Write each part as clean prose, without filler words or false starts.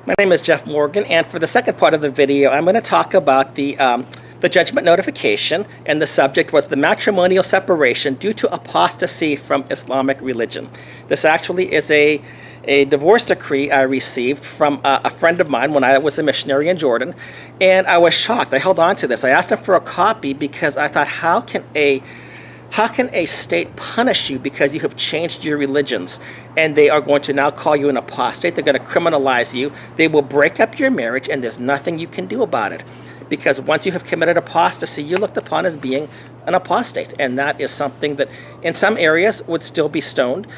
My name is Jeff Morgan, and for the second part of the video, I'm going to talk about the judgment notification, and the subject was the matrimonial separation due to apostasy from Islamic religion. This actually is a divorce decree I received from a friend of mine when I was a missionary in Jordan, and I was shocked. I held on to this. I asked him for a copy because I thought, how can a state punish you because you have changed your religions, and they are going to now call you an apostate? They're going to criminalize you. They will break up your marriage, and there's nothing you can do about it. Because once you have committed apostasy, you're looked upon as being an apostate. And that is something that in some areas would still be stoned.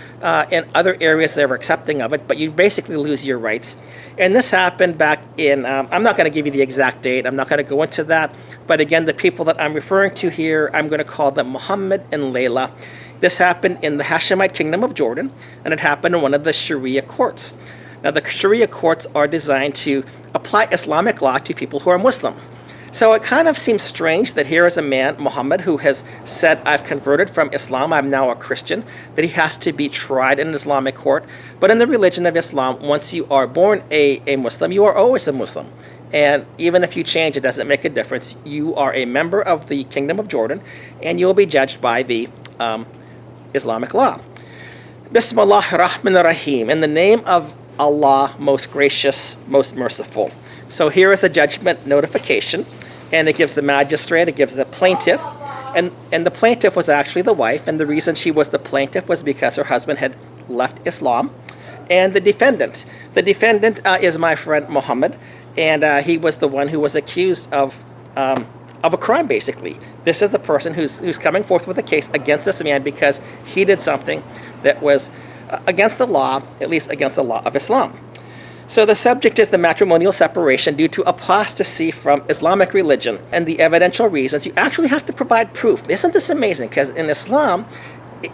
In other areas, they're accepting of it, but you basically lose your rights. And this happened back in, I'm not going to give you the exact date. I'm not going to go into that. But again, the people that I'm referring to here, I'm going to call them Muhammad and Layla. This happened in the Hashemite Kingdom of Jordan, and it happened in one of the Sharia courts. Now, the Sharia courts are designed to apply Islamic law to people who are Muslims. So it kind of seems strange that here is a man, Muhammad, who has said, I've converted from Islam, I'm now a Christian, that he has to be tried in an Islamic court. But in the religion of Islam, once you are born a Muslim, you are always a Muslim. And even if you change, it doesn't make a difference. You are a member of the Kingdom of Jordan, and you will be judged by the Islamic law. Bismillahir Rahmanir Rahim. In the name of Allah, most gracious, most merciful. So here is the judgment notification, and it gives the magistrate, it gives the plaintiff, and the plaintiff was actually the wife, and the reason she was the plaintiff was because her husband had left Islam. And the defendant is my friend Muhammad, and he was the one who was accused of a crime, basically. This is the person who's coming forth with a case against this man because he did something that was against the law, at least against the law of Islam. So the subject is the matrimonial separation due to apostasy from Islamic religion, and the evidential reasons. You actually have to provide proof. Isn't this amazing? Because in Islam,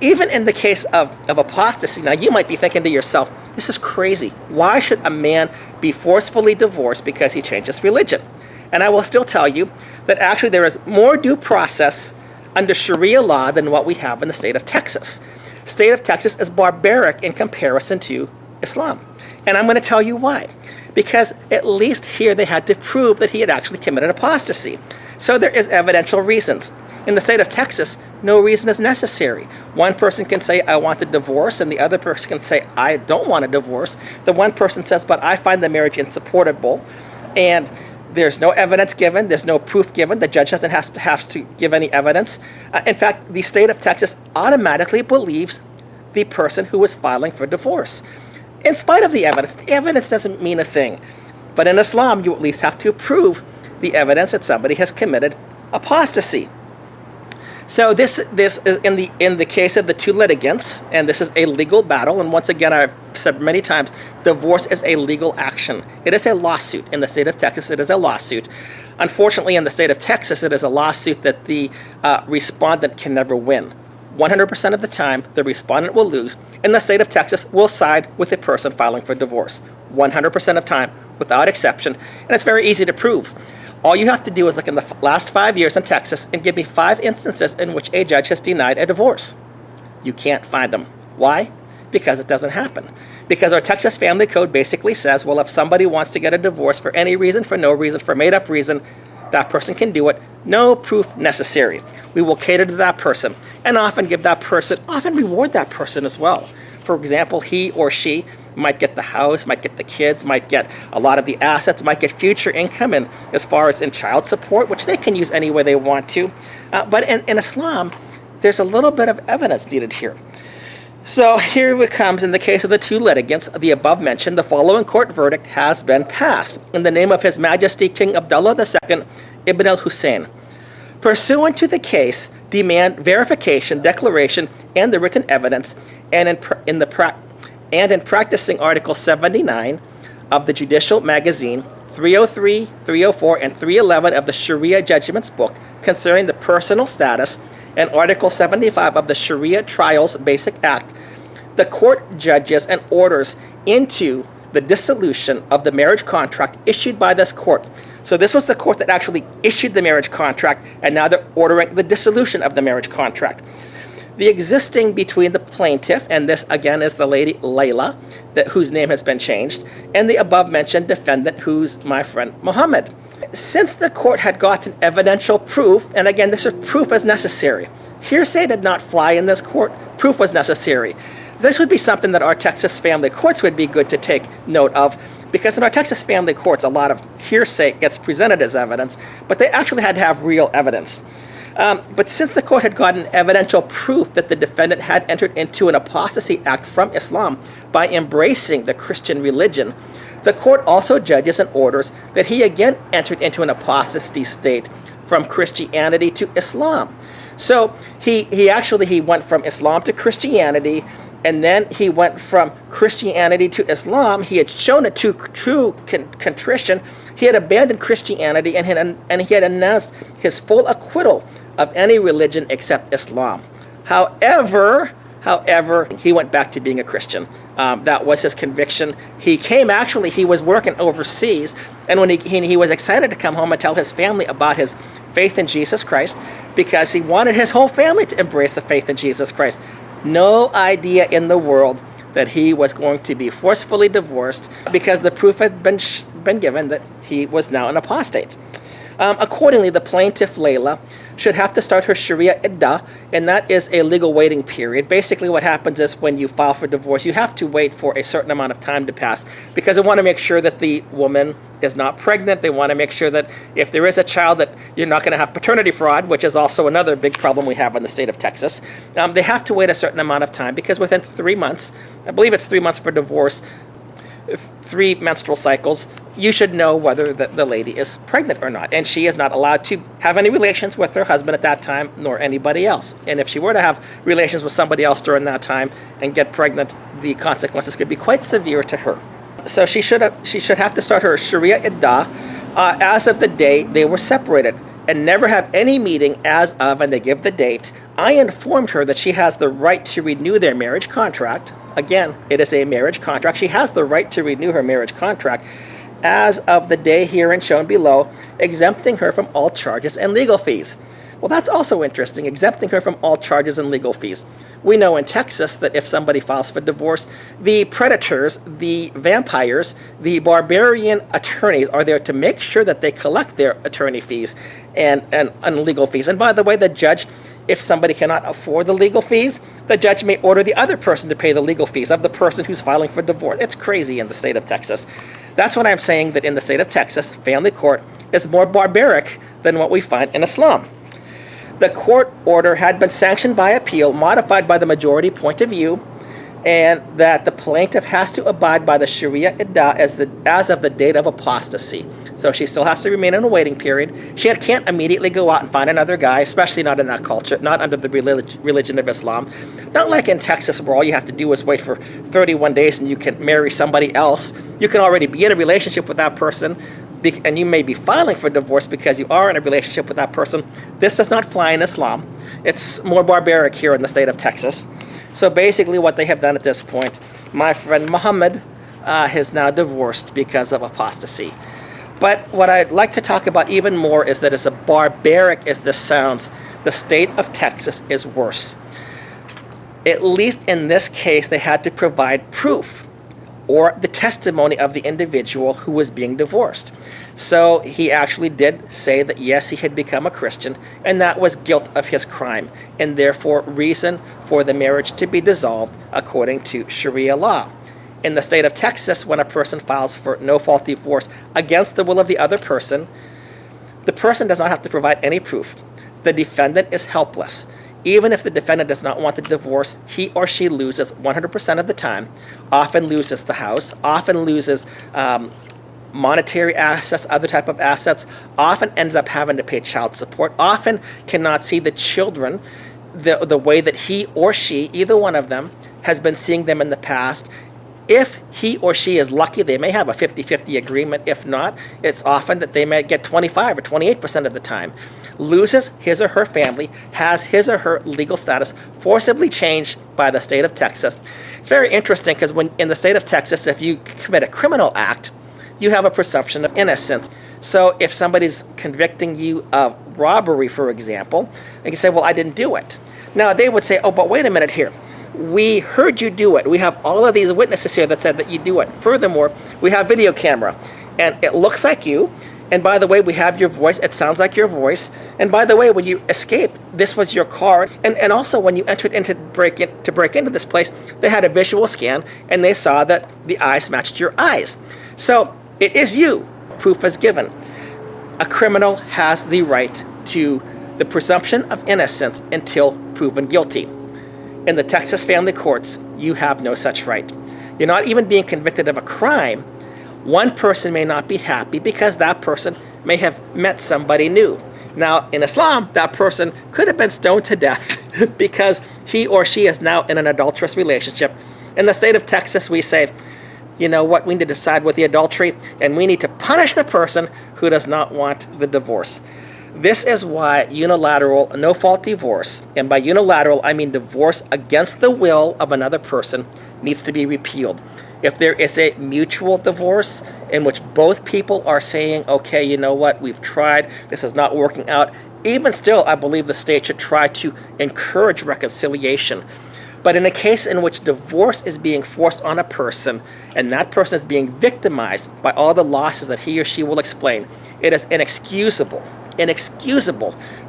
even in the case of apostasy, now you might be thinking to yourself, this is crazy. Why should a man be forcefully divorced because he changes religion? And I will still tell you that actually there is more due process under Sharia law than what we have in the state of Texas. State of Texas is barbaric in comparison to Islam. And I'm going to tell you why. Because at least here they had to prove that he had actually committed apostasy. So there is evidential reasons. In the state of Texas, no reason is necessary. One person can say, I want the divorce, and the other person can say, I don't want a divorce. The one person says, but I find the marriage insupportable. And there's no evidence given. There's no proof given. The judge doesn't have to give any evidence. In fact, the state of Texas automatically believes the person who is filing for divorce. In spite of the evidence doesn't mean a thing. But in Islam, you at least have to prove the evidence that somebody has committed apostasy. So this is in the case of the two litigants, and this is a legal battle. And once again, I've said many times, divorce is a legal action. It is a lawsuit. In the state of Texas, it is a lawsuit. Unfortunately, in the state of Texas, it is a lawsuit that the respondent can never win. 100% of the time, the respondent will lose, and the state of Texas will side with the person filing for divorce. 100% of time, without exception, and it's very easy to prove. All you have to do is look in the last 5 years in Texas and give me 5 instances in which a judge has denied a divorce. You can't find them. Why? Because it doesn't happen. Because our Texas Family Code basically says, well, if somebody wants to get a divorce for any reason, for no reason, for made-up reason, that person can do it. No proof necessary. We will cater to that person and often reward that person as well. For example, he or she might get the house, might get the kids, might get a lot of the assets, might get future income, and as far as in child support, which they can use any way they want to. But in Islam, there's a little bit of evidence needed here. So here it comes. In the case of the two litigants, the above mentioned, the following court verdict has been passed. In the name of His Majesty King Abdullah II Ibn al-Hussein. Pursuant to the case, demand verification, declaration, and the written evidence, and in practicing Article 79 of the Judicial Magazine, 303, 304, and 311 of the Sharia Judgments Book concerning the personal status, and Article 75 of the Sharia Trials Basic Act, the court judges and orders into the dissolution of the marriage contract issued by this court. So this was the court that actually issued the marriage contract, and now they're ordering the dissolution of the marriage contract. The existing between the plaintiff, and this again is the lady Layla, whose name has been changed, and the above-mentioned defendant, who's my friend Muhammad. Since the court had gotten evidential proof, and again, this is proof as necessary. Hearsay did not fly in this court. Proof was necessary. This would be something that our Texas family courts would be good to take note of, because in our Texas family courts, a lot of hearsay gets presented as evidence, but they actually had to have real evidence. But since the court had gotten evidential proof that the defendant had entered into an apostasy act from Islam by embracing the Christian religion, the court also judges and orders that he again entered into an apostasy state from Christianity to Islam. So he went from Islam to Christianity, and then he went from Christianity to Islam. He had shown a true contrition. He had abandoned Christianity, and he had announced his full acquittal of any religion except Islam. However, he went back to being a Christian. That was his conviction. He was working overseas, and when he was excited to come home and tell his family about his faith in Jesus Christ, because he wanted his whole family to embrace the faith in Jesus Christ. No idea in the world that he was going to be forcefully divorced, because the proof had been given that he was now an apostate. Accordingly, the plaintiff, Layla, should have to start her Sharia iddah, and that is a legal waiting period. Basically, what happens is when you file for divorce, you have to wait for a certain amount of time to pass, because they want to make sure that the woman is not pregnant. They want to make sure that if there is a child, that you're not going to have paternity fraud, which is also another big problem we have in the state of Texas. They have to wait a certain amount of time, because within 3 months, I believe it's 3 months for divorce, 3 menstrual cycles, you should know whether the lady is pregnant or not. And she is not allowed to have any relations with her husband at that time, nor anybody else. And if she were to have relations with somebody else during that time and get pregnant, the consequences could be quite severe to her. So she should have to start her Sharia iddah as of the day they were separated, and never have any meeting as of, and they give the date. I informed her that she has the right to renew their marriage contract. Again, it is a marriage contract. She has the right to renew her marriage contract as of the day herein shown below, exempting her from all charges and legal fees. Well, that's also interesting, exempting her from all charges and legal fees. We know in Texas that if somebody files for divorce, the predators, the vampires, the barbarian attorneys are there to make sure that they collect their attorney fees and legal fees. And by the way, the judge, if somebody cannot afford the legal fees, the judge may order the other person to pay the legal fees of the person who's filing for divorce. It's crazy in the state of Texas. That's what I'm saying, that in the state of Texas, family court is more barbaric than what we find in Islam. The court order had been sanctioned by appeal, modified by the majority point of view, and that the plaintiff has to abide by the Sharia iddah as of the date of apostasy. So she still has to remain in a waiting period. She can't immediately go out and find another guy, especially not in that culture, not under the religion of Islam. Not like in Texas, where all you have to do is wait for 31 days and you can marry somebody else. You can already be in a relationship with that person, and you may be filing for divorce because you are in a relationship with that person. This does not fly in Islam. It's more barbaric here in the state of Texas. So basically what they have done at this point, my friend Muhammad is now divorced because of apostasy. But what I'd like to talk about even more is that, as barbaric as this sounds, the state of Texas is worse. At least in this case, they had to provide proof or the testimony of the individual who was being divorced. So he actually did say that yes, he had become a Christian, and that was guilt of his crime, and therefore reason for the marriage to be dissolved according to Sharia law. In the state of Texas, when a person files for NoFault Divorce against the will of the other person, the person does not have to provide any proof. The defendant is helpless. Even if the defendant does not want the divorce, he or she loses 100% of the time, often loses the house, often loses monetary assets, other type of assets, often ends up having to pay child support, often cannot see the children the way that he or she, either one of them, has been seeing them in the past. If he or she is lucky, they may have a 50-50 agreement. If not, it's often that they may get 25 or 28% of the time. Loses his or her family, has his or her legal status forcibly changed by the state of Texas. It's very interesting because when in the state of Texas, if you commit a criminal act, you have a presumption of innocence. So if somebody's convicting you of robbery, for example, they can say, well, I didn't do it. Now they would say, oh, but wait a minute here. We heard you do it. We have all of these witnesses here that said that you do it. Furthermore, we have video camera, and it looks like you. And by the way, we have your voice. It sounds like your voice. And by the way, when you escaped, this was your car. And also, when you entered into break into this place, they had a visual scan, and they saw that the eyes matched your eyes. So it is you. Proof is given. A criminal has the right to the presumption of innocence until proven guilty. In the Texas family courts, you have no such right. You're not even being convicted of a crime. One person may not be happy because that person may have met somebody new. Now, in Islam, that person could have been stoned to death because he or she is now in an adulterous relationship. In the state of Texas, we say, you know what, we need to decide with the adultery, and we need to punish the person who does not want the divorce. This is why unilateral no-fault divorce, and by unilateral I mean divorce against the will of another person, needs to be repealed. If there is a mutual divorce in which both people are saying, okay, you know what, we've tried, this is not working out, even still, I believe the state should try to encourage reconciliation. But in a case in which divorce is being forced on a person, and that person is being victimized by all the losses that he or she will explain, it is inexcusable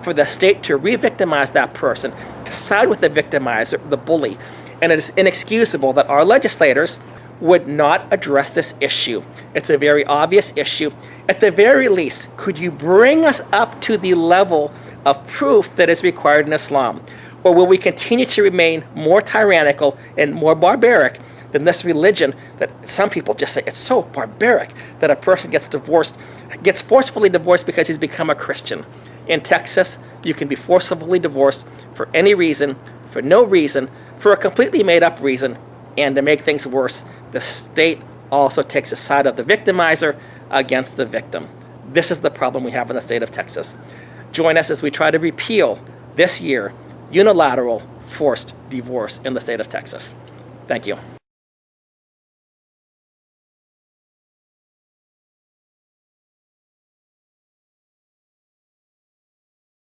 for the state to re-victimize that person, to side with the victimizer, the bully. And it is inexcusable that our legislators would not address this issue. It's a very obvious issue. At the very least, could you bring us up to the level of proof that is required in Islam? Or will we continue to remain more tyrannical and more barbaric than this religion that some people just say it's so barbaric that a person gets forcefully divorced because he's become a Christian? In Texas, you can be forcibly divorced for any reason, for no reason, for a completely made up reason, and to make things worse, the state also takes the side of the victimizer against the victim. This is the problem we have in the state of Texas. Join us as we try to repeal this year unilateral forced divorce in the state of Texas. Thank you.